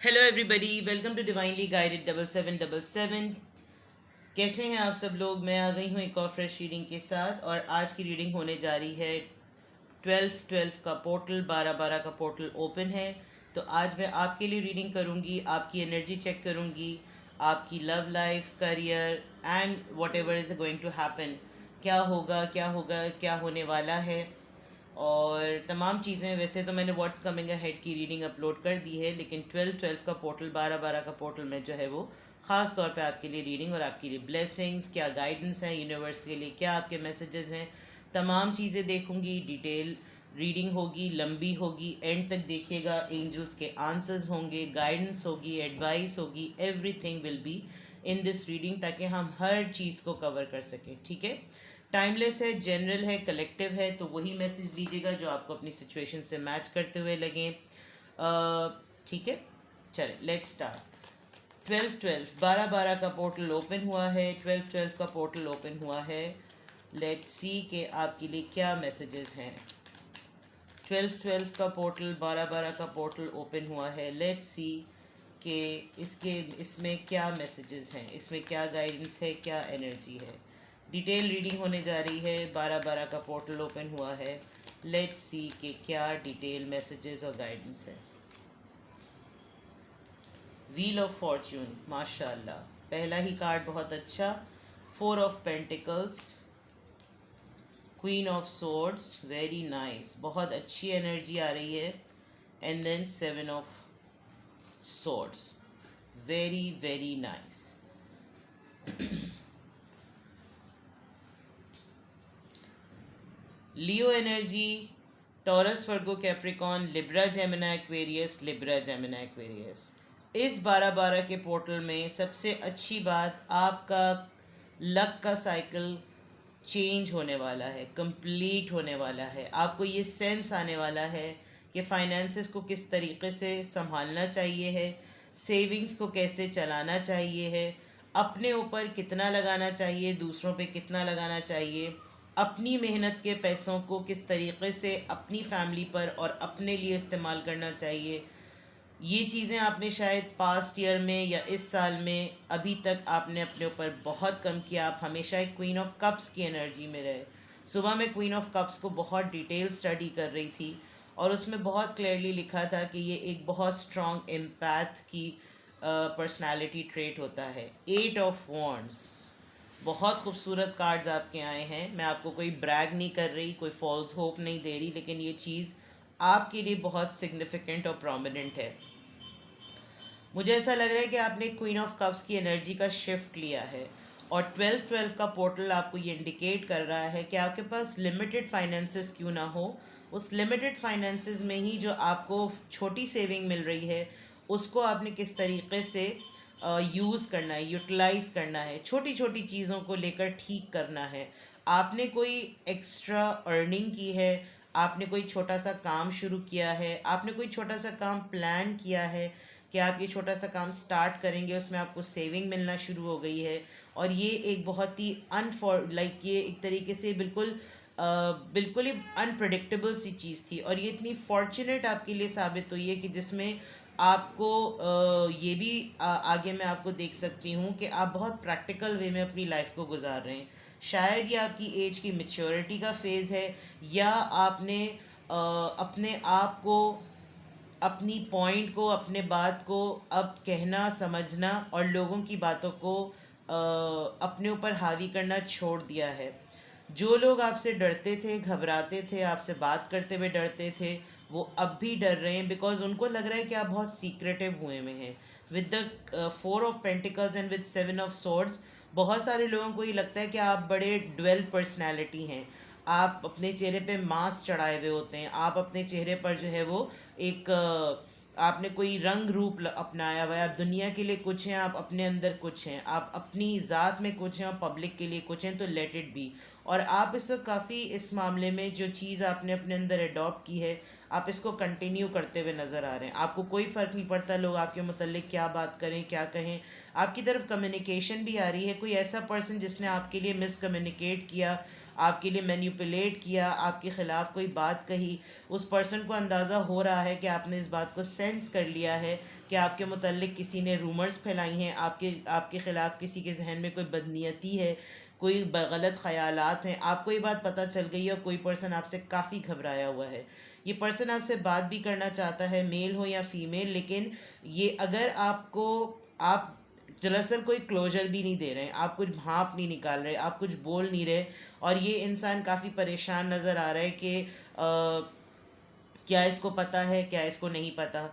Hello everybody, welcome to divinely guided 7777। कैसे हैं आप सब लोग। मैं आ गई हूँ एक और फ्रेश रीडिंग के साथ और आज की रीडिंग होने जा रही है 12-12 का पोर्टल, 12-12 का पोर्टल ओपन है। तो आज मैं आपके लिए रीडिंग करूँगी, आपकी एनर्जी चेक करूँगी, आपकी love life, career and whatever is going to happen. क्या होगा, क्या होगा, क्या होने वाला है और तमाम चीज़ें। वैसे तो मैंने व्हाट्स कमिंग अहेड की रीडिंग अपलोड कर दी है, लेकिन 12-12 का पोर्टल, 12-12 का पोर्टल में जो है वो ख़ास तौर पे आपके लिए रीडिंग और आपके लिए ब्लेसिंग्स, क्या गाइडेंस है यूनिवर्स के लिए, क्या आपके मैसेजेस हैं, तमाम चीज़ें देखूंगी। डिटेल रीडिंग होगी, लंबी होगी, एंड तक देखिएगा। एंजल्स के आंसर्स होंगे, गाइडेंस होगी, एडवाइस होगी, everything will be in this reading, ताकि हम हर चीज़ को कवर कर सकें। ठीक है, टाइमलेस है, जनरल है, कलेक्टिव है, तो वही मैसेज लीजिएगा जो आपको अपनी सिचुएशन से मैच करते हुए लगे। ठीक है, चले लेट्स स्टार्ट। 12-12, 12-12 का पोर्टल ओपन हुआ है। 12-12 का पोर्टल ओपन हुआ है। लेट्स सी के आपके लिए क्या मैसेजेस हैं। 12-12 का पोर्टल, 12-12 का पोर्टल ओपन हुआ है। लेट्स सी कि इसमें क्या मैसेजेस हैं, इसमें क्या गाइडेंस है, क्या एनर्जी है। डिटेल रीडिंग होने जा रही है। 12-12 का पोर्टल ओपन हुआ है। लेट्स सी कि क्या डिटेल मैसेजेस और गाइडेंस है। व्हील ऑफ फॉर्च्यून, माशाल्लाह, पहला ही कार्ड बहुत अच्छा। 4 of pentacles, queen of swords, very nice, बहुत अच्छी एनर्जी आ रही है। And then 7 of swords, very very nice. Leo energy, Taurus, Virgo, Capricorn, Libra, Gemini, Aquarius, Libra, Gemini, Aquarius. इस 12-12 के पोर्टल में सबसे अच्छी बात, आपका लक का साइकिल चेंज होने वाला है, कंप्लीट होने वाला है। आपको ये सेंस आने वाला है कि फाइनेंसेस को किस तरीके से संभालना चाहिए है, सेविंग्स को कैसे चलाना चाहिए है, अपने ऊपर कितना लगाना चाहिए, दूसरों पे कितना लगाना चाहिए, अपनी मेहनत के पैसों को किस तरीके से अपनी फैमिली पर और अपने लिए इस्तेमाल करना चाहिए। ये चीज़ें आपने शायद पास्ट ईयर में या इस साल में अभी तक आपने अपने ऊपर बहुत कम किया। आप हमेशा एक क्वीन ऑफ कप्स की एनर्जी में रहे। सुबह मैं क्वीन ऑफ कप्स को बहुत डिटेल स्टडी कर रही थी और उसमें बहुत क्लियरली लिखा था कि ये एक बहुत स्ट्रॉन्ग एम्पैथ की पर्सनालिटी ट्रेट होता है। 8 ऑफ वॉन्ड्स, बहुत खूबसूरत कार्ड्स आपके आए हैं। मैं आपको कोई ब्रैग नहीं कर रही, कोई फॉल्स होप नहीं दे रही, लेकिन ये चीज़ आपके लिए बहुत सिग्निफिकेंट और प्रोमिनेंट है। मुझे ऐसा लग रहा है कि आपने क्वीन ऑफ कप्स की एनर्जी का शिफ्ट लिया है और 12-12 का पोर्टल आपको ये इंडिकेट कर रहा है कि आपके पास लिमिटेड फाइनेंसेस क्यों ना हो, उस लिमिटेड फाइनेंसेस में ही जो आपको छोटी सेविंग मिल रही है उसको आपने किस तरीके से यूज़ करना है, यूटिलाइज करना है, छोटी छोटी चीज़ों को लेकर ठीक करना है। आपने कोई एक्स्ट्रा अर्निंग की है, आपने कोई छोटा सा काम शुरू किया है, आपने कोई छोटा सा काम प्लान किया है कि आप ये छोटा सा काम स्टार्ट करेंगे, उसमें आपको सेविंग मिलना शुरू हो गई है। और ये एक बहुत ही ये एक तरीके से बिल्कुल ही अनप्रडिक्टेबल सी चीज़ थी और ये इतनी फॉर्चुनेट आपके लिए साबित हुई है कि जिसमें आपको ये भी आगे मैं आपको देख सकती हूँ कि आप बहुत प्रैक्टिकल वे में अपनी लाइफ को गुजार रहे हैं। शायद ये आपकी एज की मेच्योरिटी का फेज़ है या आपने अपने आप को, अपनी पॉइंट को, अपने बात को अब कहना, समझना और लोगों की बातों को अपने ऊपर हावी करना छोड़ दिया है। जो लोग आपसे डरते थे, घबराते थे, आपसे बात करते हुए डरते थे, वो अब भी डर रहे हैं बिकॉज उनको लग रहा है कि आप बहुत सीक्रेटिव हुए में हैं। With the 4 of pentacles and with 7 of swords, बहुत सारे लोगों को ये लगता है कि आप बड़े ड्वेल पर्सनैलिटी हैं। आप अपने चेहरे पे मास्क चढ़ाए हुए होते हैं, आप अपने चेहरे पर जो है वो एक आपने कोई रंग रूप अपनाया हुआ है। आप दुनिया के लिए कुछ हैं, आप अपने अंदर कुछ हैं, आप अपनी ज़ात में कुछ हैं और पब्लिक के लिए कुछ हैं, तो लेट इट बी। और आप इस काफ़ी इस मामले में जो चीज़ आपने अपने अंदर एडॉप्ट की है, आप इसको कंटिन्यू करते हुए नज़र आ रहे हैं। आपको कोई फ़र्क नहीं पड़ता लोग आपके मुतल्लिक क्या बात करें, क्या कहें। आपकी तरफ कम्युनिकेशन भी आ रही है, कोई ऐसा पर्सन जिसने आपके लिए मिस कम्युनिकेट किया, आपके लिए मैनिपुलेट किया, आपके ख़िलाफ़ कोई बात कही, उस पर्सन को अंदाज़ा हो रहा है कि आपने इस बात को सेंस कर लिया है कि आपके मुतल्लिक किसी ने रूमर्स फैलाई हैं, आपके आपके ख़िलाफ़ किसी के जहन में कोई बदनीयती है, कोई गलत ख़यालात हैं, आपको ये बात पता चल गई है और कोई पर्सन आपसे काफ़ी घबराया हुआ है। ये पर्सन आपसे बात भी करना चाहता है, मेल हो या फीमेल, लेकिन ये अगर आपको आप दरअसल कोई क्लोजर भी नहीं दे रहे हैं, आप कुछ भाप नहीं निकाल रहे, आप कुछ बोल नहीं रहे, और ये इंसान काफ़ी परेशान नज़र आ रहा है कि क्या इसको पता है, क्या इसको नहीं पता,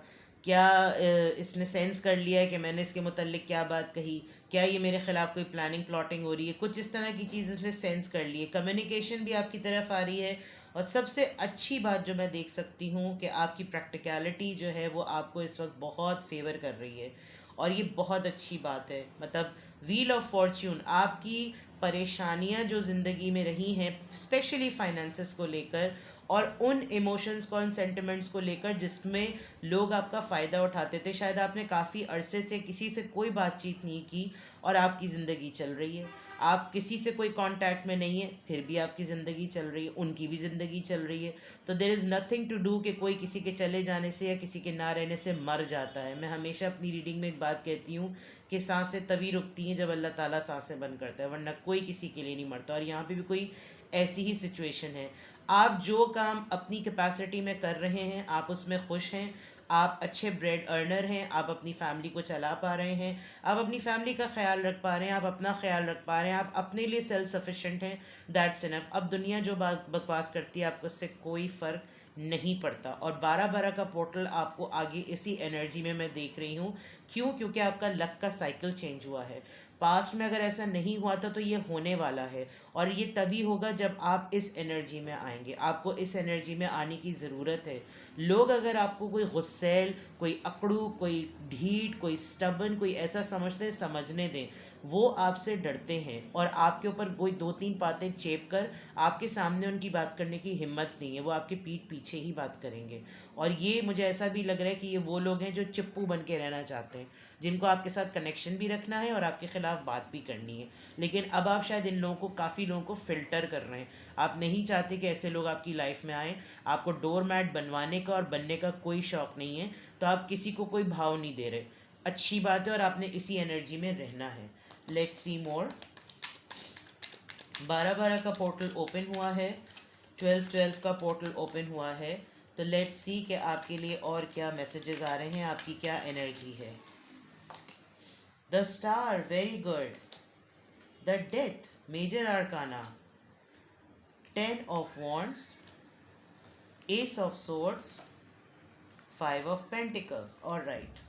क्या इसने सेंस कर लिया है कि मैंने इसके मुतल्लिक क्या बात कही, क्या ये मेरे ख़िलाफ़ कोई प्लानिंग प्लॉटिंग हो रही है, कुछ इस तरह की चीज़ इसने सेंस कर ली है। कम्युनिकेशन भी आपकी तरफ आ रही है, और सबसे अच्छी बात जो मैं देख सकती हूँ कि आपकी प्रैक्टिकलिटी जो है वो आपको इस वक्त बहुत फेवर कर रही है, और ये बहुत अच्छी बात है। मतलब व्हील ऑफ फॉर्च्यून, आपकी परेशानियाँ जो ज़िंदगी में रही हैं स्पेशली फाइनेंसेस को लेकर, और उन इमोशंस को, उन सेंटिमेंट्स को लेकर जिसमें लोग आपका फ़ायदा उठाते थे, शायद आपने काफ़ी अरसे से किसी से कोई बातचीत नहीं की और आपकी ज़िंदगी चल रही है, आप किसी से कोई कांटेक्ट में नहीं है फिर भी आपकी ज़िंदगी चल रही है, उनकी भी ज़िंदगी चल रही है। तो there is nothing to do कि कोई किसी के चले जाने से या किसी के ना रहने से मर जाता है। मैं हमेशा अपनी रीडिंग में एक बात कहती हूँ कि सांसें तभी रुकती हैं जब अल्लाह ताला सांसें बंद करता है, वरना कोई किसी के लिए नहीं मरता। और यहाँ पे भी कोई ऐसी ही सिचुएशन है। आप जो काम अपनी कैपेसिटी में कर रहे हैं, आप उसमें खुश हैं, आप अच्छे ब्रेड अर्नर हैं, आप अपनी फैमिली को चला पा रहे हैं, आप अपनी फैमिली का ख्याल रख पा रहे हैं, आप अपना ख्याल रख पा रहे हैं, आप अपने लिए सेल्फ सफिशेंट हैं, दैट्स इनफ। अब दुनिया जो बकवास करती है आपको उससे कोई फ़र्क नहीं पड़ता। और 12-12 का पोर्टल आपको आगे इसी एनर्जी में मैं देख रही हूँ। क्यों? क्योंकि आपका लक का साइकिल चेंज हुआ है। पास्ट में अगर ऐसा नहीं हुआ था तो ये होने वाला है, और ये तभी होगा जब आप इस एनर्जी में आएंगे। आपको इस एनर्जी में आने की ज़रूरत है। लोग अगर आपको कोई गुस्सैल, कोई अकड़ू, कोई ढीठ, कोई स्टबन, कोई ऐसा समझते हैं, समझने दें। वो आपसे डरते हैं और आपके ऊपर कोई 2-3 बातें चेप कर आपके सामने उनकी बात करने की हिम्मत नहीं है, वो आपके पीठ पीछे ही बात करेंगे। और ये मुझे ऐसा भी लग रहा है कि ये वो लोग हैं जो चिप्पू बन के रहना चाहते हैं, जिनको आपके साथ कनेक्शन भी रखना है और आपके ख़िलाफ़ बात भी करनी है। लेकिन अब आप शायद इन लोगों को, काफ़ी लोगों को फ़िल्टर कर रहे हैं। आप नहीं चाहते कि ऐसे लोग आपकी लाइफ में आएँ। आपको डोर मैट बनवाने का और बनने का कोई शौक़ नहीं है, तो आप किसी को कोई भाव नहीं दे रहे। अच्छी बात है, और आपने इसी एनर्जी में रहना है। Let's see more. 12-12 का पोर्टल ओपन हुआ है, 12-12 का पोर्टल ओपन हुआ है। तो लेट्स सी कि आपके लिए और क्या मैसेजेस आ रहे हैं, आपकी क्या एनर्जी है। The star, very good. The death, major arcana. 10 of wands, ace of swords, 5 of pentacles. Alright.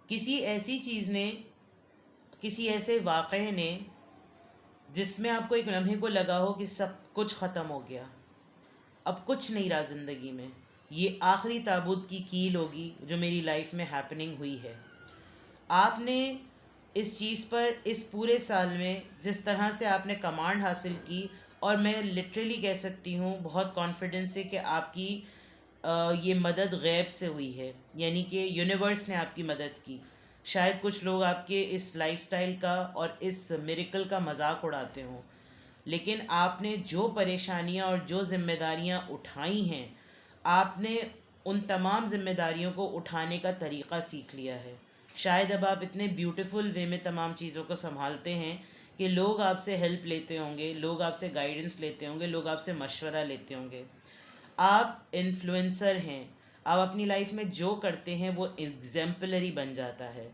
किसी ऐसी चीज़ ने, किसी ऐसे वाक़े ने जिसमें आपको एक लम्हे को लगा हो कि सब कुछ ख़त्म हो गया, अब कुछ नहीं रहा ज़िंदगी में, ये आखिरी ताबूत की कील होगी जो मेरी लाइफ में हैपनिंग हुई है। आपने इस चीज़ पर इस पूरे साल में जिस तरह से आपने कमांड हासिल की, और मैं लिटरली कह सकती हूँ बहुत कॉन्फिडेंस से कि आपकी ये मदद गैब से हुई है, यानी कि यूनिवर्स ने आपकी मदद की। शायद कुछ लोग आपके इस लाइफस्टाइल का और इस मिरेकल का मजाक उड़ाते हों, लेकिन आपने जो परेशानियां और जो ज़िम्मेदारियां उठाई हैं, आपने उन तमाम ज़िम्मेदारियों को उठाने का तरीक़ा सीख लिया है। शायद अब आप इतने ब्यूटीफुल वे में तमाम चीज़ों को संभालते हैं कि लोग आपसे हेल्प लेते होंगे, लोग आपसे गाइडेंस लेते होंगे, लोग आपसे मशवरा लेते होंगे। आप इन्फ्लुएंसर हैं। आप अपनी लाइफ में जो करते हैं वो एग्जाम्पलरी बन जाता है,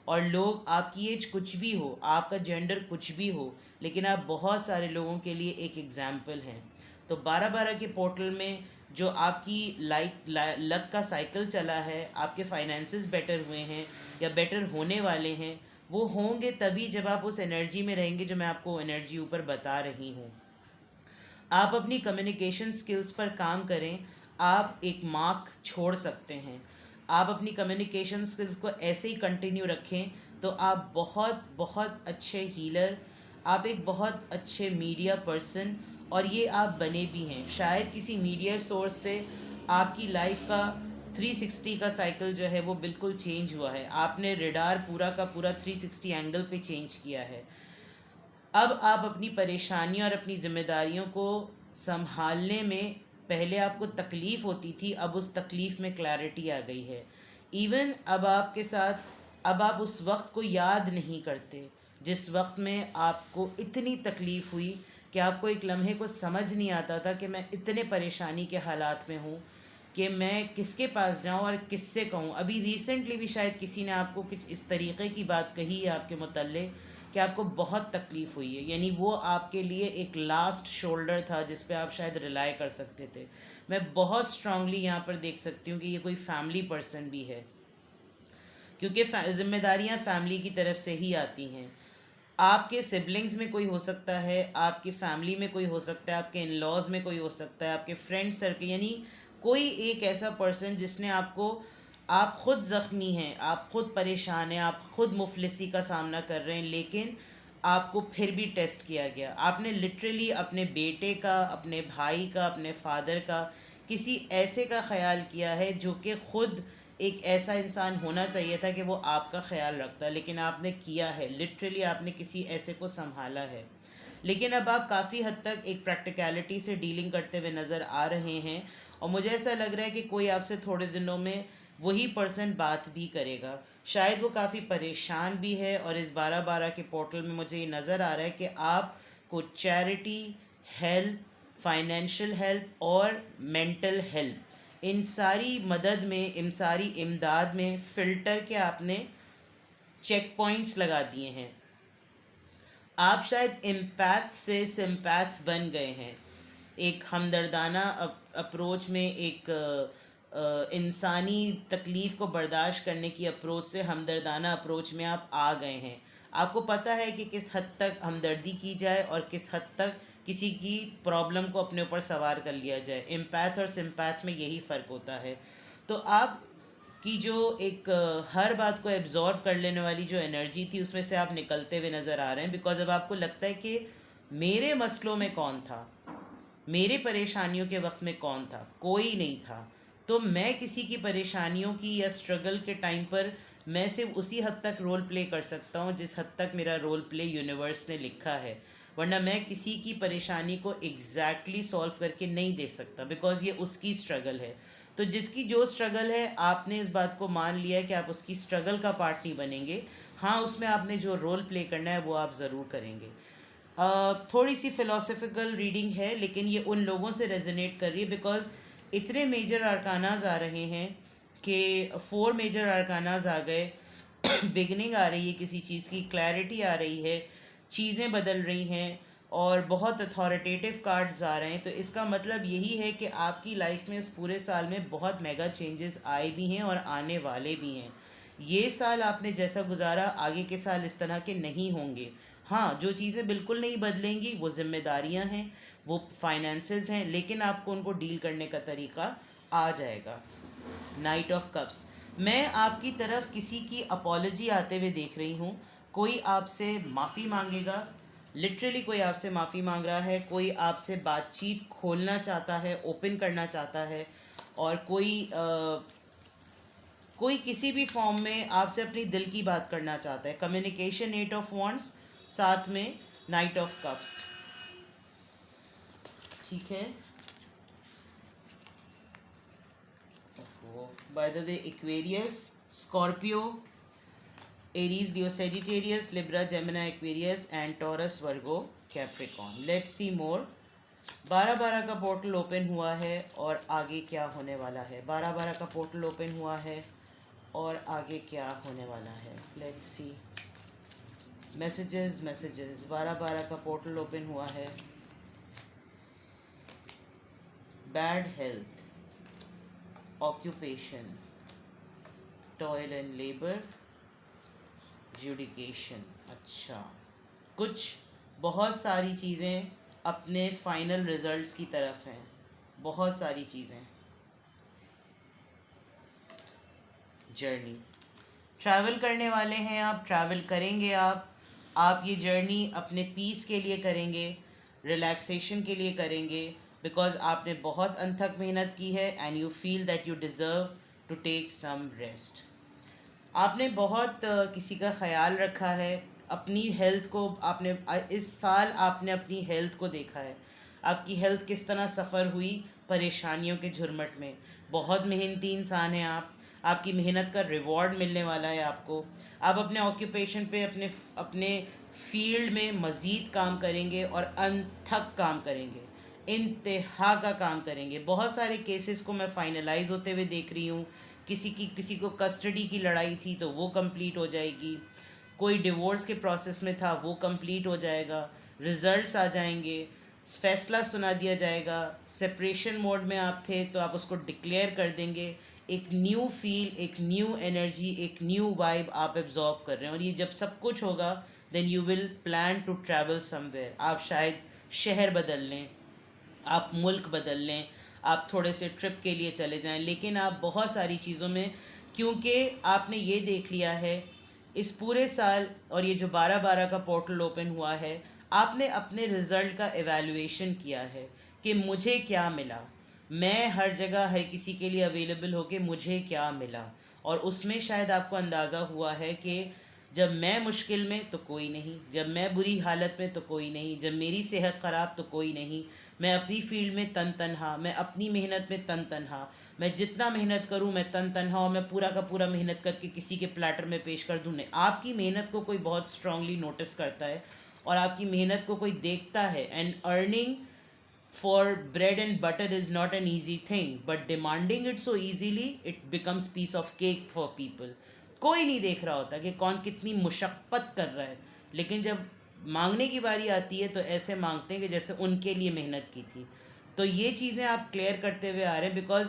और लोग, आपकी एज कुछ भी हो, आपका जेंडर कुछ भी हो, लेकिन आप बहुत सारे लोगों के लिए एक एग्ज़ाम्पल हैं। तो 12-12 के पोर्टल में जो आपकी लक का साइकिल चला है, आपके फाइनेंसेस बेटर हुए हैं या बेटर होने वाले हैं, वो होंगे तभी जब आप उस एनर्जी में रहेंगे जो मैं आपको एनर्जी ऊपर बता रही हूँ। आप अपनी कम्युनिकेशन स्किल्स पर काम करें, आप एक मार्क छोड़ सकते हैं। आप अपनी कम्युनिकेशन स्किल्स को ऐसे ही कंटिन्यू रखें तो आप बहुत बहुत अच्छे हीलर, आप एक बहुत अच्छे मीडिया पर्सन, और ये आप बने भी हैं। शायद किसी मीडिया सोर्स से आपकी लाइफ का 360 का साइकिल जो है वो बिल्कुल चेंज हुआ है। आपने रेडार पूरा का पूरा 360 एंगल पे चेंज किया है। अब आप अपनी परेशानियों और अपनी ज़िम्मेदारियों को संभालने में पहले आपको तकलीफ़ होती थी, अब उस तकलीफ़ में क्लैरिटी आ गई है। इवन अब आपके साथ, अब आप उस वक्त को याद नहीं करते जिस वक्त में आपको इतनी तकलीफ़ हुई कि आपको एक लम्हे को समझ नहीं आता था कि मैं इतने परेशानी के हालात में हूँ कि मैं किसके पास जाऊँ और किससे कहूँ। अभी रिसेंटली भी शायद किसी ने आपको कुछ इस तरीक़े की बात कही है आपके मुतल्लिक़ कि आपको बहुत तकलीफ़ हुई है, यानी वो आपके लिए एक लास्ट शोल्डर था जिस पे आप शायद रिलाई कर सकते थे। मैं बहुत स्ट्रांगली यहाँ पर देख सकती हूँ कि ये कोई फैमिली पर्सन भी है, क्योंकि ज़िम्मेदारियाँ फैमिली की तरफ से ही आती हैं। आपके सिबलिंग्स में कोई हो सकता है, आपकी फैमिली में कोई हो सकता है, आपके इन लॉज में कोई हो सकता है, आपके फ्रेंड सर्कल, यानी कोई एक ऐसा पर्सन जिसने आपको, आप ख़ुद ज़ख्मी हैं, आप ख़ुद परेशान हैं, आप ख़ुद मुफलिसी का सामना कर रहे हैं, लेकिन आपको फिर भी टेस्ट किया गया। आपने लिटरली अपने बेटे का, अपने भाई का, अपने फादर का, किसी ऐसे का ख्याल किया है जो कि ख़ुद एक ऐसा इंसान होना चाहिए था कि वो आपका ख्याल रखता, लेकिन आपने किया है, लिटरली आपने किसी ऐसे को संभाला है। लेकिन अब आप काफ़ी हद तक एक प्रैक्टिकलिटी से डीलिंग करते हुए नज़र आ रहे हैं, और मुझे ऐसा लग रहा है कि कोई आपसे थोड़े दिनों में वही पर्सन बात भी करेगा। शायद वो काफ़ी परेशान भी है, और इस 12-12 के पोर्टल में मुझे ये नज़र आ रहा है कि आपको चैरिटी, हेल्प, फाइनेंशियल हेल्प और मेंटल हेल्प, इन सारी मदद में, इन सारी इमदाद में फ़िल्टर के आपने चेक पॉइंट्स लगा दिए हैं। आप शायद एम्पैथ से सिम्पैथ बन गए हैं। एक हमदर्दाना अप्रोच में, एक इंसानी तकलीफ़ को बर्दाश्त करने की अप्रोच से हमदर्दाना अप्रोच में आप आ गए हैं। आपको पता है कि किस हद तक हमदर्दी की जाए और किस हद तक किसी की प्रॉब्लम को अपने ऊपर सवार कर लिया जाए। एम्पैथ और सिम्पैथ में यही फ़र्क होता है। तो आप की जो एक हर बात को एब्जॉर्ब कर लेने वाली जो एनर्जी थी, उसमें से आप निकलते हुए नज़र आ रहे हैं। बिकॉज अब आपको लगता है कि मेरे मसलों में कौन था, मेरे परेशानियों के वक्त में कौन था, कोई नहीं था। तो मैं किसी की परेशानियों की या स्ट्रगल के टाइम पर मैं सिर्फ उसी हद तक रोल प्ले कर सकता हूँ जिस हद तक मेरा रोल प्ले यूनिवर्स ने लिखा है, वरना मैं किसी की परेशानी को एग्जैक्टली सॉल्व करके नहीं दे सकता, बिकॉज ये उसकी स्ट्रगल है। तो जिसकी जो स्ट्रगल है, आपने इस बात को मान लिया है कि आप उसकी स्ट्रगल का पार्ट नहीं बनेंगे। हाँ, उसमें आपने जो रोल प्ले करना है वो आप ज़रूर करेंगे। थोड़ी सी फ़िलोसफिकल रीडिंग है, लेकिन ये उन लोगों से रेजोनेट कर रही है बिकॉज इतने मेजर अरकानाज आ रहे हैं कि 4 मेजर अरकानाज आ गए। बिगनिंग आ रही है किसी चीज़ की, क्लैरिटी आ रही है, चीज़ें बदल रही हैं, और बहुत अथॉरिटेटिव कार्ड्स आ रहे हैं। तो इसका मतलब यही है कि आपकी लाइफ में इस पूरे साल में बहुत मेगा चेंजेस आए भी हैं और आने वाले भी हैं। ये साल आपने जैसा गुजारा, आगे के साल इस तरह के नहीं होंगे। हाँ, जो चीज़ें बिल्कुल नहीं बदलेंगी वो ज़िम्मेदारियाँ हैं, वो फाइनेंसेस हैं, लेकिन आपको उनको डील करने का तरीका आ जाएगा। नाइट ऑफ कप्स, मैं आपकी तरफ किसी की अपॉलजी आते हुए देख रही हूँ। कोई आपसे माफ़ी मांगेगा, लिटरली कोई आपसे माफ़ी मांग रहा है, कोई आपसे बातचीत खोलना चाहता है, ओपन करना चाहता है, और कोई किसी भी फॉर्म में आपसे अपनी दिल की बात करना चाहता है। कम्युनिकेशन, 8 ऑफ वॉन्ड्स, साथ में नाइट ऑफ कप्स। ठीक है, by the way, Aquarius, Scorpio, Aries, Leo, Sagittarius, Libra, Gemini, Aquarius and Taurus, Virgo, Capricorn. Let's see more. 12-12 का पोर्टल ओपन हुआ है, और आगे क्या होने वाला है। 12-12 का पोर्टल ओपन हुआ है, और आगे क्या होने वाला है। Let's see messages. 12-12 का पोर्टल ओपन हुआ है। Bad health, occupation, toil and labour, judication. अच्छा, कुछ बहुत सारी चीज़ें अपने फाइनल रिजल्ट्स की तरफ हैं, बहुत सारी चीज़ें। जर्नी, ट्रैवल करने वाले हैं आप, ट्रैवल करेंगे आप ये जर्नी अपने पीस के लिए करेंगे, रिलैक्सेशन के लिए करेंगे, बिकॉज आपने बहुत अनथक मेहनत की है, and you feel that you deserve to take some rest. आपने बहुत किसी का ख्याल रखा है, अपनी हेल्थ को आपने इस साल आपने अपनी हेल्थ को देखा है, आपकी हेल्थ किस तरह सफ़र हुई परेशानियों के झुरमट में। बहुत मेहनती इंसान हैं आप, आपकी मेहनत का रिवॉर्ड मिलने वाला है आपको। आप अपने ऑक्यूपेशन पे अपने अपने फील्ड में मज़ीद काम करेंगे और अनथक काम करेंगे, इंतहा का काम करेंगे। बहुत सारे केसेस को मैं फाइनलाइज होते हुए देख रही हूँ। किसी को कस्टडी की लड़ाई थी तो वो कंप्लीट हो जाएगी, कोई डिवोर्स के प्रोसेस में था वो कंप्लीट हो जाएगा, रिजल्ट्स आ जाएंगे, फैसला सुना दिया जाएगा। सेपरेशन मोड में आप थे तो आप उसको डिक्लेयर कर देंगे। एक न्यू फील, एक न्यू एनर्जी, एक न्यू वाइब आप एब्जॉर्ब कर रहे हैं। और ये जब सब कुछ होगा then you will plan to travel somewhere. आप शायद शहर बदल लें, आप मुल्क बदल लें, आप थोड़े से ट्रिप के लिए चले जाएं, लेकिन आप बहुत सारी चीज़ों में, क्योंकि आपने ये देख लिया है इस पूरे साल और ये जो 12/12 का पोर्टल ओपन हुआ है, आपने अपने रिज़ल्ट का एवेलुएशन किया है कि मुझे क्या मिला। मैं हर जगह हर किसी के लिए अवेलेबल हो के मुझे क्या मिला, और उसमें शायद आपको अंदाज़ा हुआ है कि जब मैं मुश्किल में तो कोई नहीं, जब मैं बुरी हालत में तो कोई नहीं, जब मेरी सेहत ख़राब तो कोई नहीं। मैं अपनी फील्ड में तन तनहा, मैं अपनी मेहनत में तन तनहा, मैं जितना मेहनत करूं मैं तन तनहा, और मैं पूरा का पूरा मेहनत करके किसी के प्लेटर में पेश कर दूँ। नहीं, आपकी मेहनत को कोई बहुत स्ट्रांगली नोटिस करता है और आपकी मेहनत को कोई देखता है। And earning for bread and butter is not an easy thing, but demanding it so easily it becomes piece of cake for people. कोई नहीं देख रहा होता कि कौन कितनी मुशक्क़त कर रहा है, लेकिन जब मांगने की बारी आती है तो ऐसे मांगते हैं कि जैसे उनके लिए मेहनत की थी। तो ये चीज़ें आप क्लियर करते हुए आ रहे हैं, बिकॉज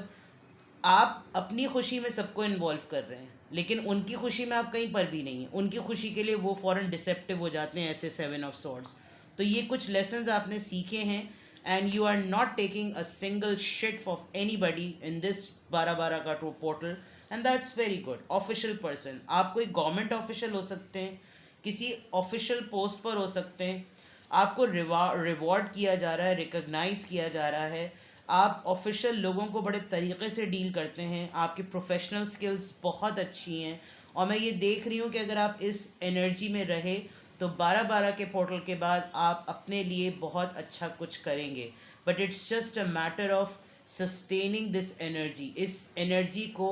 आप अपनी खुशी में सबको इन्वॉल्व कर रहे हैं, लेकिन उनकी खुशी में आप कहीं पर भी नहीं हैं। उनकी खुशी के लिए वो फ़ौरन डिसेप्टिव हो जाते हैं, ऐसे 7 ऑफ सॉर्ड्स। तो ये कुछ लेसन्स आपने सीखे हैं, and you are not taking a single shit for anybody in this 12/12 का portal, and that's very good. Official person, आप कोई गवर्नमेंट ऑफिशियल हो सकते हैं, किसी ऑफिशियल पोस्ट पर हो सकते हैं, आपको रिवॉर्ड किया जा रहा है, रिकग्नाइज किया जा रहा है, आप ऑफिशियल लोगों को बड़े तरीक़े से डील करते हैं, आपकी प्रोफेशनल स्किल्स बहुत अच्छी हैं। और मैं ये देख रही हूँ कि अगर आप इस एनर्जी में रहे तो 12/12 के पोर्टल के बाद आप अपने लिए बहुत अच्छा कुछ करेंगे। But it's just a matter of sustaining this energy. इस एनर्जी को,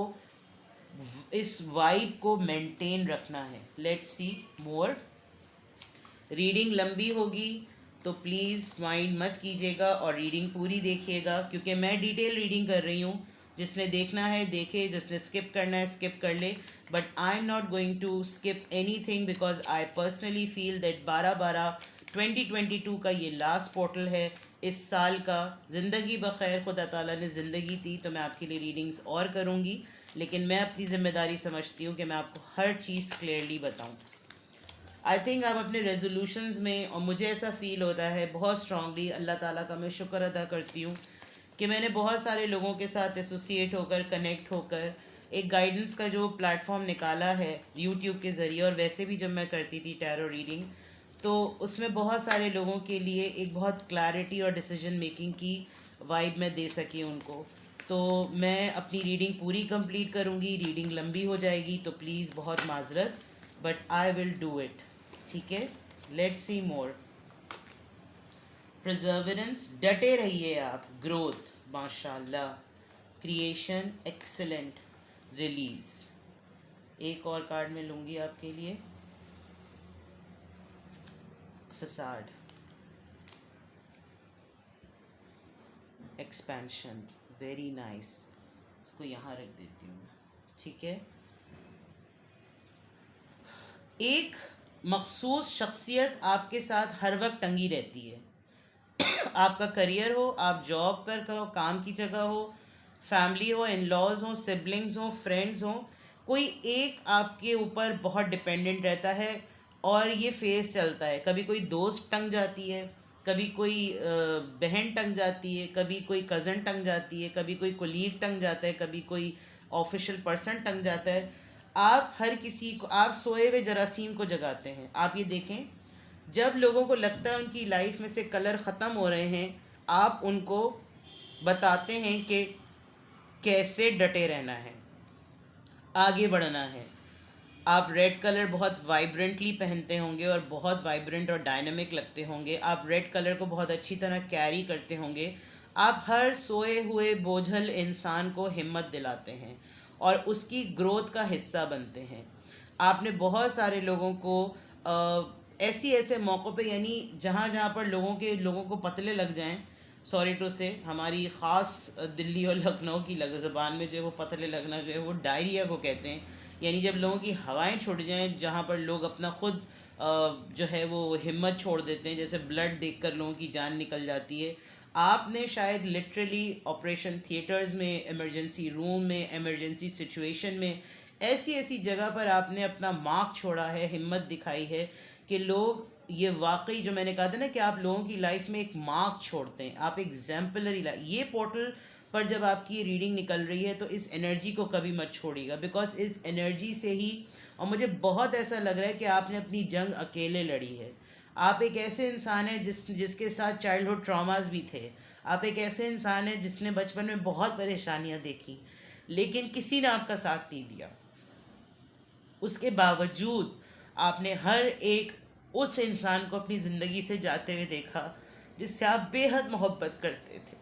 इस वाइब को मेंटेन रखना है। Let's see more. रीडिंग लंबी होगी तो प्लीज़ माइंड मत कीजिएगा और रीडिंग पूरी देखिएगा, क्योंकि मैं डिटेल रीडिंग कर रही हूँ। जिसने देखना है देखे, जिसने स्किप करना है स्किप कर ले, but I am not going to skip anything, because I personally feel that 12/12/2022 का ये लास्ट पोर्टल है इस साल का। ज़िंदगी बखैर, खुदा ताला ने ज़िंदगी दी तो मैं आपके लिए रीडिंग्स और करूँगी, लेकिन मैं अपनी ज़िम्मेदारी समझती हूँ कि मैं आपको हर चीज़ क्लियरली बताऊँ। आई थिंक आप अपने रेजोल्यूशंस में, और मुझे ऐसा फ़ील होता है बहुत स्ट्रांगली, अल्लाह ताला का मैं शुक्र अदा करती हूँ कि मैंने बहुत सारे लोगों के साथ एसोसिएट होकर, कनेक्ट होकर एक गाइडेंस का जो प्लेटफॉर्म निकाला है यूट्यूब के ज़रिए। और वैसे भी जब मैं करती थी टैरो रीडिंग, तो उसमें बहुत सारे लोगों के लिए एक बहुत क्लैरिटी और डिसीजन मेकिंग की वाइब मैं दे सकी उनको। तो मैं अपनी रीडिंग पूरी कंप्लीट करूँगी। रीडिंग लंबी हो जाएगी तो प्लीज़ बहुत माजरत, but I will do it. ठीक है, लेट्स सी मोर। प्रिजर्वेरेंस, डटे रहिए आप। ग्रोथ, माशाल्लाह। Creation, excellent. रिलीज। एक और कार्ड में लूँगी आपके लिए। Facade, expansion, very nice. इसको यहाँ रख देती हूँ, ठीक है। एक मखसूस शख्सियत आपके साथ हर वक्त टंगी रहती है। आपका करियर हो, आप जॉब पर हो, काम की जगह हो, फैमिली हो, इन लॉज हो, सिबलिंग्स हो, फ्रेंड्स हो, कोई एक आपके ऊपर बहुत डिपेंडेंट रहता है। और ये फेस चलता है, कभी कोई दोस्त टंग जाती है, कभी कोई बहन टंग जाती है, कभी कोई कज़न टंग जाती है, कभी कोई कोलीग टंग जाता है, कभी कोई ऑफिशियल पर्सन टंग जाता है। आप हर किसी को, आप सोए हुए जरासीम को जगाते हैं। आप ये देखें, जब लोगों को लगता है उनकी लाइफ में से कलर ख़त्म हो रहे हैं, आप उनको बताते हैं कि कैसे डटे रहना है। आगे बढ़ना है। आप रेड कलर बहुत वाइब्रेंटली पहनते होंगे और बहुत वाइब्रेंट और डायनामिक लगते होंगे। आप रेड कलर को बहुत अच्छी तरह कैरी करते होंगे। आप हर सोए हुए बोझल इंसान को हिम्मत दिलाते हैं और उसकी ग्रोथ का हिस्सा बनते हैं। आपने बहुत सारे लोगों को ऐसी ऐसे मौक़ों पे, यानी जहाँ जहाँ पर लोगों को पतले लग जाएं, सॉरी टू से, हमारी ख़ास दिल्ली और लखनऊ की ज़बान में जो है वो पतले लगना जो है वो डायरिया को कहते हैं। यानी जब लोगों की हवाएं छूट जाएं, जहाँ पर लोग अपना खुद जो है वो हिम्मत छोड़ देते हैं, जैसे ब्लड देखकर लोगों की जान निकल जाती है। आपने शायद लिटरली ऑपरेशन थिएटर्स में, इमरजेंसी रूम में, इमरजेंसी सिचुएशन में, ऐसी ऐसी जगह पर आपने अपना मार्क छोड़ा है, हिम्मत दिखाई है कि लोग ये वाकई, जो मैंने कहा था ना कि आप लोगों की लाइफ में एक मार्क छोड़ते हैं, आप एग्जाम्पलरी लाइफ। ये पोर्टल पर जब आपकी रीडिंग निकल रही है तो इस एनर्जी को कभी मत छोड़िएगा, बिकॉज इस एनर्जी से ही, और मुझे बहुत ऐसा लग रहा है कि आपने अपनी जंग अकेले लड़ी है। आप एक ऐसे इंसान हैं जिसके साथ चाइल्डहुड ट्रॉमास भी थे। आप एक ऐसे इंसान हैं जिसने बचपन में बहुत परेशानियां देखी, लेकिन किसी ने आपका साथ नहीं दिया। उसके बावजूद आपने हर एक उस इंसान को अपनी ज़िंदगी से जाते हुए देखा जिससे आप बेहद मोहब्बत करते थे।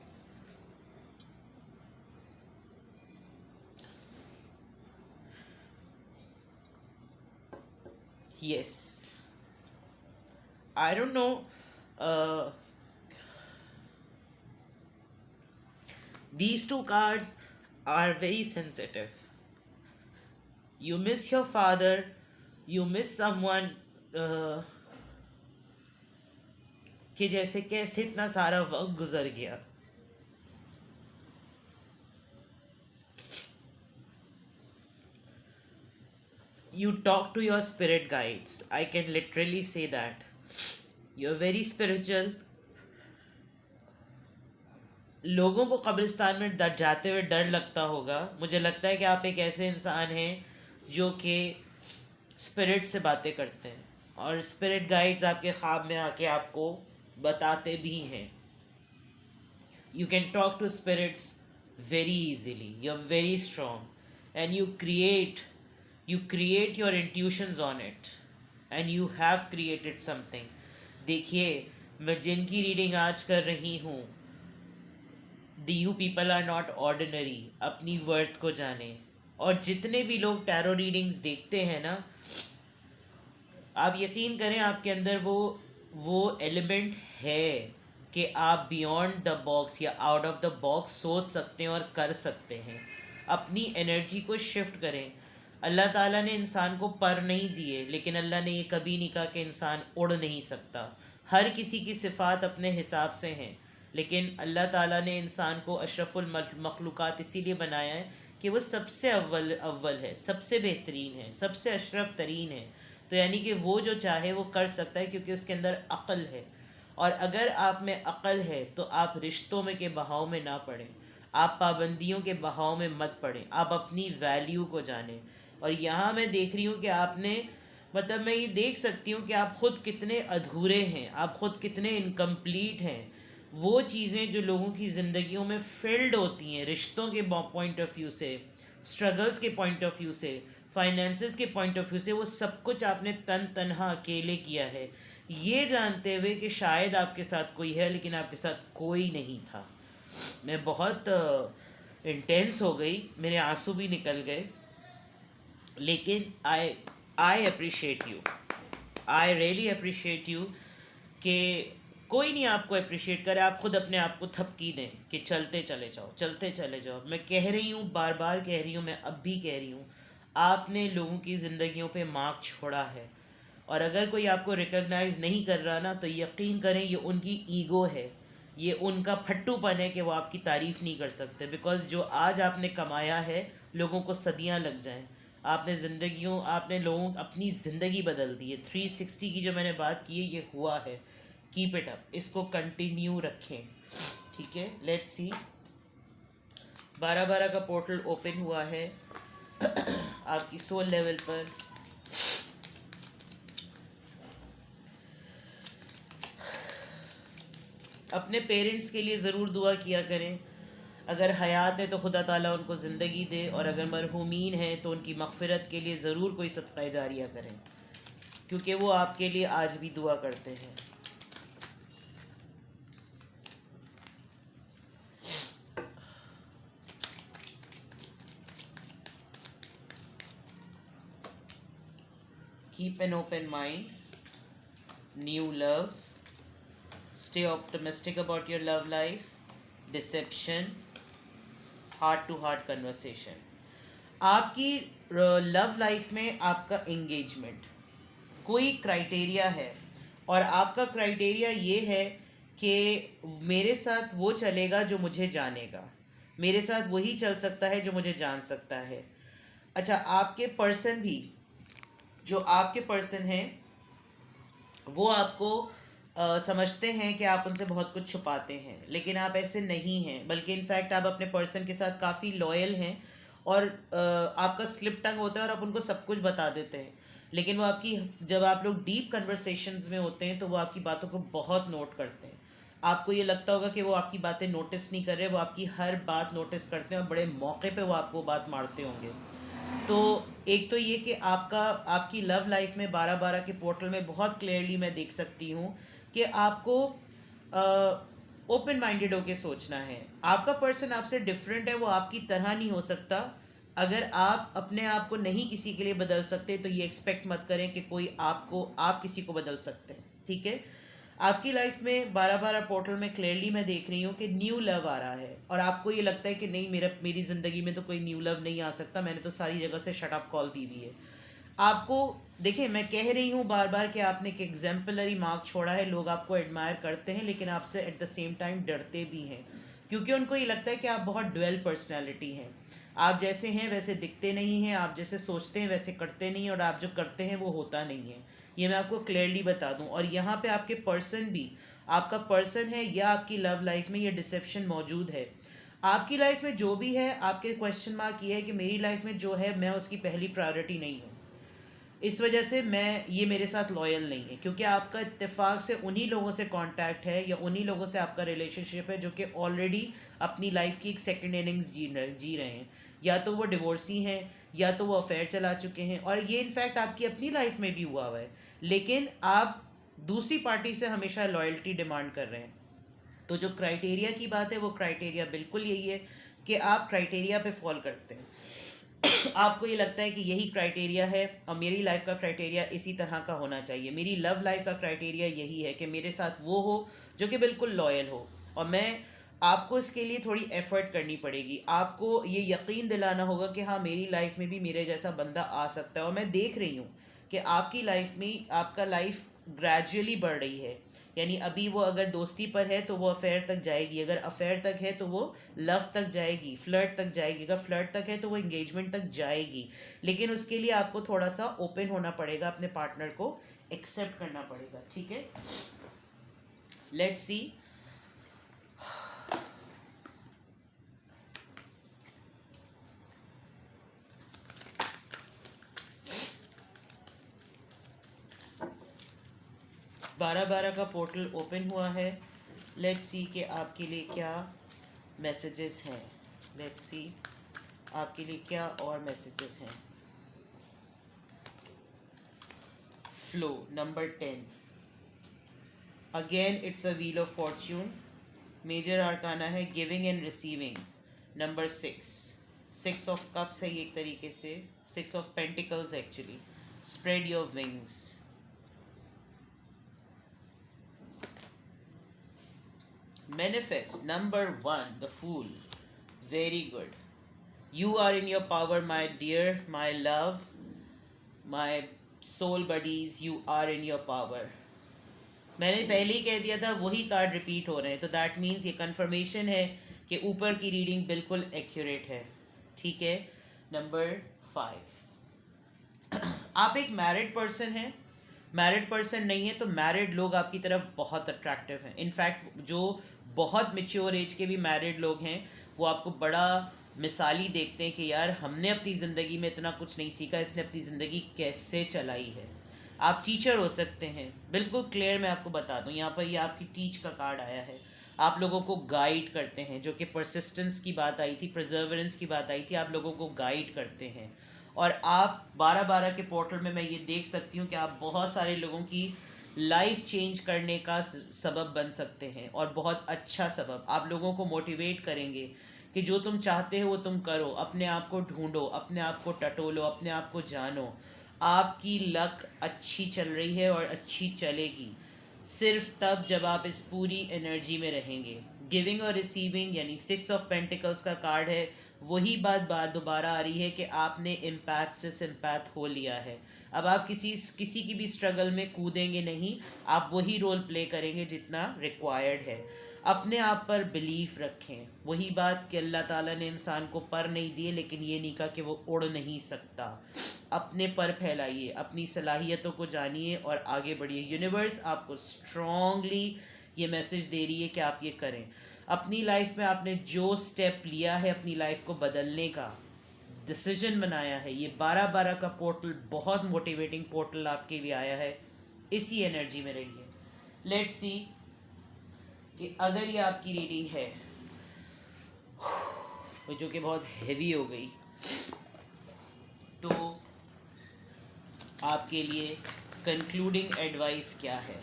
Yes, I don't know, these two cards are very sensitive. You miss your father, you miss someone, कि जैसे कैसे इतना सारा वक्त गुजर गया। You talk to your spirit guides. I can literally say that. You're very spiritual. लोगों को कब्रिस्तान में जाते हुए डर लगता होगा। मुझे लगता है कि आप एक ऐसे इंसान हैं जो कि स्पिरिट से बातें करते हैं और स्पिरिट गाइड्स आपके ख्वाब में आके आपको बताते भी हैं। You can talk to spirits very easily. You're very strong and you create your intuitions on it and you have created something. देखिए, मैं जिनकी रीडिंग आज कर रही हूँ, you people are not ordinary. अपनी वर्थ को जाने। और जितने भी लोग टैरो रीडिंग्स देखते हैं ना, आप यकीन करें आपके अंदर वो एलिमेंट है कि आप बियॉन्ड द बॉक्स या आउट ऑफ द बॉक्स सोच सकते हैं और कर सकते हैं। अपनी एनर्जी को शिफ्ट करें। अल्लाह ताला ने इंसान को पर नहीं दिए, लेकिन अल्लाह ने ये कभी नहीं कहा कि इंसान उड़ नहीं सकता। हर किसी की सिफ़ात अपने हिसाब से हैं, लेकिन अल्लाह ताला ने इंसान को अशरफुल मखलूक़ात इसीलिए बनाया है कि वो सबसे अव्वल अव्वल है, सबसे बेहतरीन है, सबसे अशरफ तरीन है। तो यानी कि वो जो चाहे वो कर सकता है, क्योंकि उसके अंदर अक़ल है। और अगर आप में अक़ल है तो आप रिश्तों में के बहाव में ना पड़ें, आप पाबंदियों के बहाव में मत पड़ें, आप अपनी वैल्यू को जानें। और यहाँ मैं देख रही हूँ कि आपने, मतलब मैं ये देख सकती हूँ कि आप ख़ुद कितने अधूरे हैं, आप ख़ुद कितने इनकम्प्लीट हैं। वो चीज़ें जो लोगों की ज़िंदगियों में फिल्ड होती हैं, रिश्तों के पॉइंट ऑफ व्यू से, स्ट्रगल्स के पॉइंट ऑफ व्यू से, फाइनेंसेस के पॉइंट ऑफ व्यू से, वो सब कुछ आपने तन्हा अकेले किया है, ये जानते हुए कि शायद आपके साथ कोई है लेकिन आपके साथ कोई नहीं था। मैं बहुत इंटेंस हो गई, मेरे आंसू भी निकल गए, लेकिन I appreciate you, I really appreciate you कि कोई नहीं आपको अप्रिशिएट करे, आप खुद अपने आप को थपकी दें कि चलते चले जाओ, चलते चले जाओ। मैं कह रही हूँ, बार बार कह रही हूँ, मैं अब भी कह रही हूँ, आपने लोगों की ज़िंदगियों पे मार्क छोड़ा है। और अगर कोई आपको रिकॉग्नाइज़ नहीं कर रहा ना, तो यकीन करें ये उनकी ईगो है, ये उनका फट्टूपन है कि वो आपकी तारीफ़ नहीं कर सकते। बिकॉज़ जो आज आपने कमाया है, लोगों को सदियां लग जाएं। आपने लोगों अपनी ज़िंदगी बदल दी है। 360 की जो मैंने बात की है, ये हुआ है। कीप इट अप, इसको कंटिन्यू रखें, ठीक है। लेट्स सी, 12-12 का पोर्टल ओपन हुआ है आपकी सोल लेवल पर। अपने पेरेंट्स के लिए ज़रूर दुआ किया करें। अगर हयात है तो खुदा ताला उनको ज़िंदगी दे, और अगर मरहूमीन हैं तो उनकी मग़फ़िरत के लिए ज़रूर कोई सदक़ा जारिया करें, क्योंकि वो आपके लिए आज भी दुआ करते हैं। Keep an open mind, new love, stay optimistic about your love life, deception, heart to heart conversation. आपकी लव लाइफ में आपका एंगेजमेंट कोई क्राइटेरिया है, और आपका क्राइटेरिया ये है कि मेरे साथ वो चलेगा जो मुझे जानेगा, मेरे साथ वही चल सकता है जो मुझे जान सकता है। अच्छा, आपके पर्सन भी, जो आपके पर्सन हैं वो आपको समझते हैं कि आप उनसे बहुत कुछ छुपाते हैं, लेकिन आप ऐसे नहीं हैं, बल्कि इनफैक्ट आप अपने पर्सन के साथ काफ़ी लॉयल हैं, और आपका स्लिप टंग होता है और आप उनको सब कुछ बता देते हैं, लेकिन वो आपकी, जब आप लोग डीप कन्वर्सेशंस में होते हैं तो वो आपकी बातों को बहुत नोट करते हैं। आपको ये लगता होगा कि वो आपकी बातें नोटिस नहीं कर रहे, वो आपकी हर बात नोटिस करते हैं, और बड़े मौके पे वो आपको बात मारते होंगे। तो एक तो ये कि आपकी लव लाइफ में 12-12 के पोर्टल में बहुत क्लियरली मैं देख सकती हूँ कि आपको ओपन माइंडेड होके सोचना है। आपका पर्सन आपसे डिफरेंट है, वो आपकी तरह नहीं हो सकता। अगर आप अपने आप को नहीं किसी के लिए बदल सकते तो ये एक्सपेक्ट मत करें कि कोई आप किसी को बदल सकते हैं, ठीक है। आपकी लाइफ में 12-12 पोर्टल में क्लियरली मैं देख रही हूँ कि न्यू लव आ रहा है, और आपको ये लगता है कि नहीं, मेरी ज़िंदगी में तो कोई न्यू लव नहीं आ सकता, मैंने तो सारी जगह से शट अप कॉल दी हुई है। आपको देखिए, मैं कह रही हूँ बार बार कि आपने एक एग्जाम्पलरी मार्क छोड़ा है, लोग आपको एडमायर करते हैं, लेकिन आपसे एट द सेम टाइम डरते भी हैं, क्योंकि उनको ये लगता है कि आप बहुत ड्वेल पर्सनैलिटी हैं। आप जैसे हैं वैसे दिखते नहीं हैं, आप जैसे सोचते हैं वैसे करते नहीं हैं, और आप जो करते हैं वो होता नहीं है। ये मैं आपको क्लियरली बता दूं। और यहाँ पे आपके पर्सन भी, आपका पर्सन है या आपकी लव लाइफ में ये डिसेप्शन मौजूद है। आपकी लाइफ में जो भी है, आपके क्वेश्चन मार्क ये है कि मेरी लाइफ में जो है मैं उसकी पहली प्रायोरिटी नहीं हूँ, इस वजह से ये मेरे साथ लॉयल नहीं है, क्योंकि आपका इत्तेफाक से उन्हीं लोगों से कांटेक्ट है या उन्हीं लोगों से आपका रिलेशनशिप है जो कि ऑलरेडी अपनी लाइफ की एक सेकंड इनिंग्स जी रहे हैं, या तो वो डिवोर्सी हैं या तो वो अफेयर चला चुके हैं, और ये इनफैक्ट आपकी अपनी लाइफ में भी हुआ है, लेकिन आप दूसरी पार्टी से हमेशा लॉयल्टी डिमांड कर रहे हैं। तो जो क्राइटेरिया की बात है, वो क्राइटेरिया बिल्कुल यही है कि आप क्राइटेरिया पे फॉल करते हैं। आपको ये लगता है कि यही क्राइटेरिया है और मेरी लाइफ का क्राइटेरिया इसी तरह का होना चाहिए। मेरी लव लाइफ का क्राइटेरिया यही है कि मेरे साथ वो हो जो कि बिल्कुल लॉयल हो, और आपको इसके लिए थोड़ी एफर्ट करनी पड़ेगी। आपको ये यकीन दिलाना होगा कि हाँ, मेरी लाइफ में भी मेरे जैसा बंदा आ सकता है। और मैं देख रही हूँ कि आपकी लाइफ में आपका लाइफ ग्रेजुअली बढ़ रही है, यानी अभी वो अगर दोस्ती पर है तो वो अफेयर तक जाएगी, अगर अफेयर तक है तो वो लव तक जाएगी, फ्लर्ट तक जाएगी, अगर फ्लर्ट तक है तो वो एंगेजमेंट तक जाएगी। लेकिन उसके लिए आपको थोड़ा सा ओपन होना पड़ेगा, अपने पार्टनर को एक्सेप्ट करना पड़ेगा, ठीक है। Let's see. बारह बारह का पोर्टल ओपन हुआ है। लेट्स सी कि आपके लिए क्या मैसेजेस हैं। लेट्स सी आपके लिए क्या और मैसेजेस हैं। Flow number 10, again it's a wheel of fortune. Major arcana है giving and receiving. Number 6 of cups है ये एक तरीके से, 6 of pentacles actually. Spread your wings. Manifest number 1, the Fool. Very good. You are in your power, my dear, my love, my soul buddies. You are in your power. मैंने पहले ही कह दिया था, वही कार्ड रिपीट हो रहे हैं, तो दैट मीन्स ये कंफर्मेशन है कि ऊपर की रीडिंग बिल्कुल एक्यूरेट है, ठीक है। नंबर 5, आप एक मैरिड पर्सन हैं। मैरिड पर्सन नहीं है तो मैरिड लोग आपकी तरफ बहुत अट्रैक्टिव हैं। इनफैक्ट जो बहुत मेच्योर एज के भी मैरिड लोग हैं वो आपको बड़ा मिसाली देखते हैं कि यार हमने अपनी ज़िंदगी में इतना कुछ नहीं सीखा, इसने अपनी ज़िंदगी कैसे चलाई है। आप टीचर हो सकते हैं, बिल्कुल क्लियर मैं आपको बता दूं, यहाँ पर ये आपकी टीच का कार्ड आया है। आप लोगों को गाइड करते हैं, जो कि परसिस्टेंस की बात आई थी, प्रजर्वरेंस की बात आई थी, आप लोगों को गाइड करते हैं। और आप 12-12 के पोर्टल में मैं ये देख सकती हूँ कि आप बहुत सारे लोगों की लाइफ चेंज करने का सबब बन सकते हैं, और बहुत अच्छा सबब। आप लोगों को मोटिवेट करेंगे कि जो तुम चाहते हो वो तुम करो, अपने आप को ढूंढो, अपने आप को टटोलो, अपने आप को जानो। आपकी लक अच्छी चल रही है और अच्छी चलेगी सिर्फ तब जब आप इस पूरी एनर्जी में रहेंगे। गिविंग और रिसीविंग यानी 6 ऑफ पेंटिकल्स का कार्ड है। वही बात दोबारा आ रही है कि आपने इम्पैक्ट से सिंपैथ हो लिया है। अब आप किसी की भी स्ट्रगल में कूदेंगे नहीं, आप वही रोल प्ले करेंगे जितना रिक्वायर्ड है। अपने आप पर बिलीफ रखें। वही बात कि अल्लाह ताला ने इंसान को पर नहीं दिए, लेकिन ये नहीं कहा कि वो उड़ नहीं सकता। अपने पर फैलाइए, अपनी सलाहियतों को जानिए और आगे बढ़िए। यूनिवर्स आपको स्ट्रॉन्गली ये मैसेज दे रही है कि आप ये करें। अपनी लाइफ में आपने जो स्टेप लिया है अपनी लाइफ को बदलने का, डिसीजन बनाया है, ये 12-12 का पोर्टल बहुत मोटिवेटिंग पोर्टल आपके लिए आया है। इसी एनर्जी में रहिए। लेट्स सी कि अगर ये आपकी रीडिंग है जो कि बहुत हेवी हो गई, तो आपके लिए कंक्लूडिंग एडवाइस क्या है।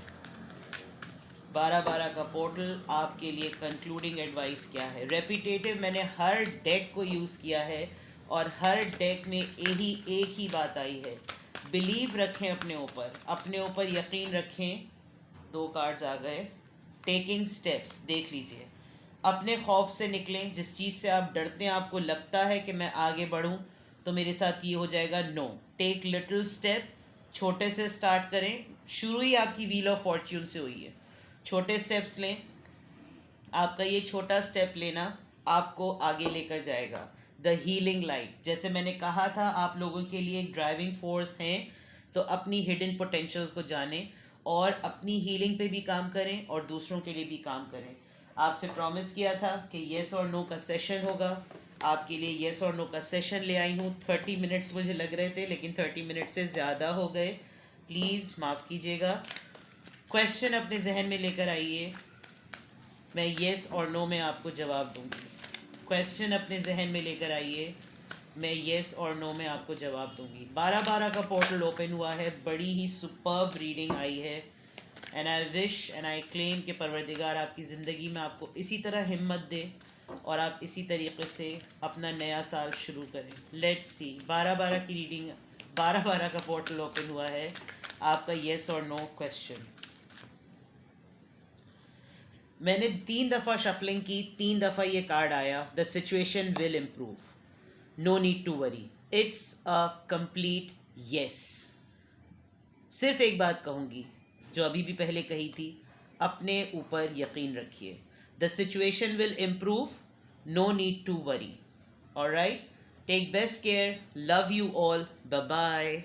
12-12 का पोर्टल आपके लिए कंक्लूडिंग एडवाइस क्या है। रेपिटेटिव मैंने हर डेक को यूज़ किया है और हर डेक में एक ही बात आई है। बिलीव रखें अपने ऊपर यकीन रखें। 2 कार्ड्स आ गए। टेकिंग स्टेप्स, देख लीजिए। अपने खौफ से निकलें। जिस चीज़ से आप डरते हैं, आपको लगता है कि मैं आगे बढ़ूं तो मेरे साथ ये हो जाएगा, नो। टेक लिटिल स्टेप, छोटे से स्टार्ट करें। शुरू ही आपकी व्हील ऑफ फॉर्च्यून से हुई है। छोटे स्टेप्स लें। आपका ये छोटा स्टेप लेना आपको आगे लेकर जाएगा। द हीलिंग लाइट, जैसे मैंने कहा था, आप लोगों के लिए एक ड्राइविंग फोर्स हैं। तो अपनी हिडन पोटेंशियल को जानें और अपनी हीलिंग पे भी काम करें और दूसरों के लिए भी काम करें। आपसे प्रॉमिस किया था कि येस और नो का सेशन होगा। आपके लिए येस और नो का सेशन ले आई हूँ। 30 मिनट्स मुझे लग रहे थे, लेकिन 30 मिनट से ज़्यादा हो गए। प्लीज़ माफ़ कीजिएगा। क्वेश्चन अपने जहन में लेकर आइए, मैं येस और नो में आपको जवाब दूंगी। क्वेश्चन अपने जहन में लेकर आइए, मैं येस और नो में आपको जवाब दूंगी। 12-12 का पोर्टल ओपन हुआ है। बड़ी ही सुपर्ब रीडिंग आई है। And I wish and I claim कि परवरदिगार आपकी ज़िंदगी में आपको इसी तरह हिम्मत दे और आप इसी तरीके से अपना नया साल शुरू करें। लेट्स सी, 12-12 की रीडिंग, 12-12 का पोर्टल ओपन हुआ है। आपका येस और नो क्वेश्चन। मैंने 3 दफ़ा शफलिंग की, 3 दफ़ा ये कार्ड आया। The situation will improve, no need to worry, it's a complete yes. सिर्फ एक बात कहूँगी जो अभी भी पहले कही थी, अपने ऊपर यकीन रखिए। The situation will improve, no need to worry. Alright, take best care, love you all, bye bye.